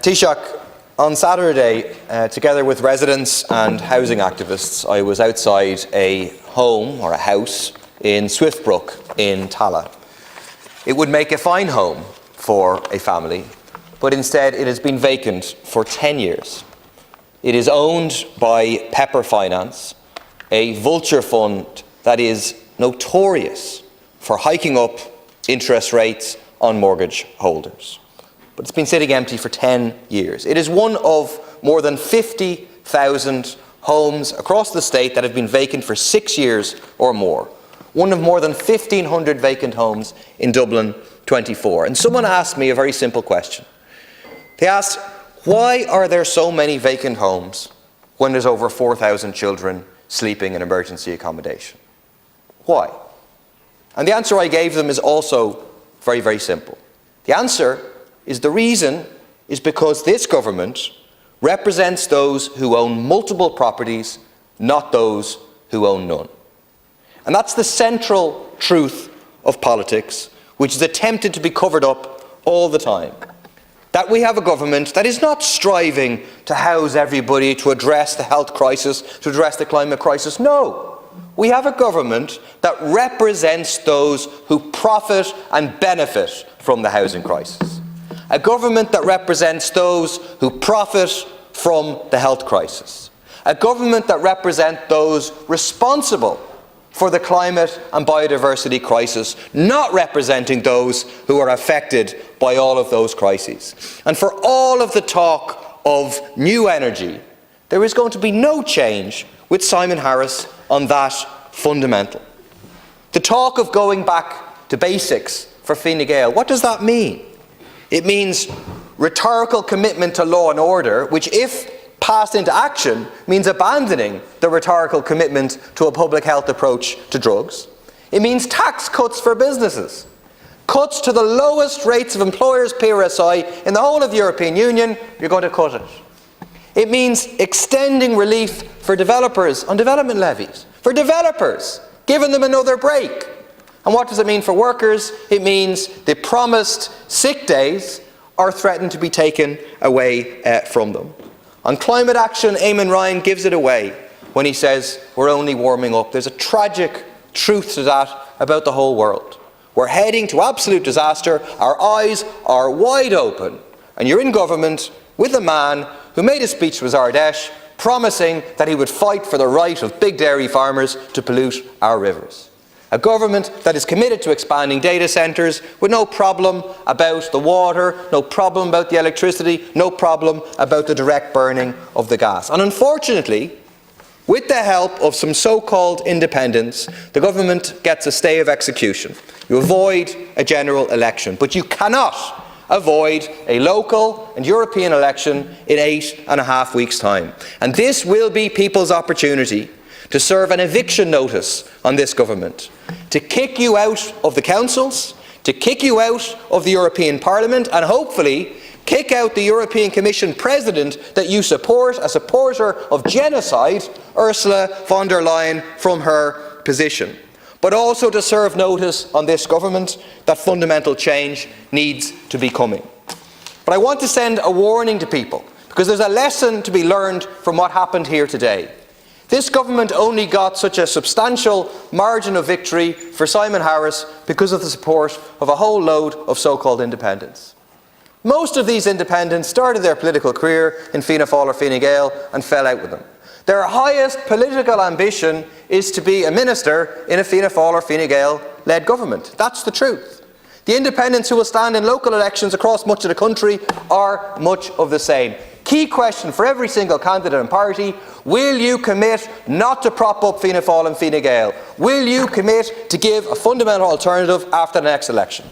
Taoiseach, on Saturday, together with residents and housing activists, I was outside a home or a house in Swiftbrook in Tallaght. It would make a fine home for a family, but instead it has been vacant for 10 years. It is owned by Pepper Finance, a vulture fund that is notorious for hiking up interest rates on mortgage holders. But it's been sitting empty for 10 years. It is one of more than 50,000 homes across the state that have been vacant for 6 years or more. One of more than 1,500 vacant homes in Dublin 24. And someone asked me a very simple question. They asked, why are there so many vacant homes when there's over 4,000 children sleeping in emergency accommodation? Why? And the answer I gave them is also very, very simple. The answer is the reason is because this government represents those who own multiple properties, not those who own none. And that's the central truth of politics, which is attempted to be covered up all the time. That we have a government that is not striving to house everybody, to address the health crisis, to address the climate crisis. No, we have a government that represents those who profit and benefit from the housing crisis. A government that represents those who profit from the health crisis. A government that represents those responsible for the climate and biodiversity crisis, not representing those who are affected by all of those crises. And for all of the talk of new energy, there is going to be no change with Simon Harris on that fundamental. The talk of going back to basics for Fine Gael, what does that mean? It means rhetorical commitment to law and order, which if passed into action means abandoning the rhetorical commitment to a public health approach to drugs. It means tax cuts for businesses, cuts to the lowest rates of employers' PRSI in the whole of the European Union. You're going to cut it. It means extending relief for developers on development levies, for developers, giving them another break. And what does it mean for workers? It means the promised sick days are threatened to be taken away from them. On climate action, Eamon Ryan gives it away when he says we're only warming up. There's a tragic truth to that about the whole world. We're heading to absolute disaster. Our eyes are wide open. And you're in government with a man who made a speech with Ardèche promising that he would fight for the right of big dairy farmers to pollute our rivers. A government that is committed to expanding data centres with no problem about the water, no problem about the electricity, no problem about the direct burning of the gas. And unfortunately, with the help of some so-called independents, the government gets a stay of execution. You avoid a general election, but you cannot avoid a local and European election in 8.5 weeks' time. And this will be people's opportunity to serve an eviction notice on this government, to kick you out of the councils, to kick you out of the European Parliament, and hopefully kick out the European Commission President that you support, a supporter of genocide, Ursula von der Leyen, from her position. But also to serve notice on this government that fundamental change needs to be coming. But I want to send a warning to people, because there's a lesson to be learned from what happened here today. This government only got such a substantial margin of victory for Simon Harris because of the support of a whole load of so-called independents. Most of these independents started their political career in Fianna Fáil or Fine Gael and fell out with them. Their highest political ambition is to be a minister in a Fianna Fáil or Fine Gael-led government. That's the truth. The independents who will stand in local elections across much of the country are much of the same. Key question for every single candidate and party: will you commit not to prop up Fianna Fáil and Fine Gael? Will you commit to give a fundamental alternative after the next election?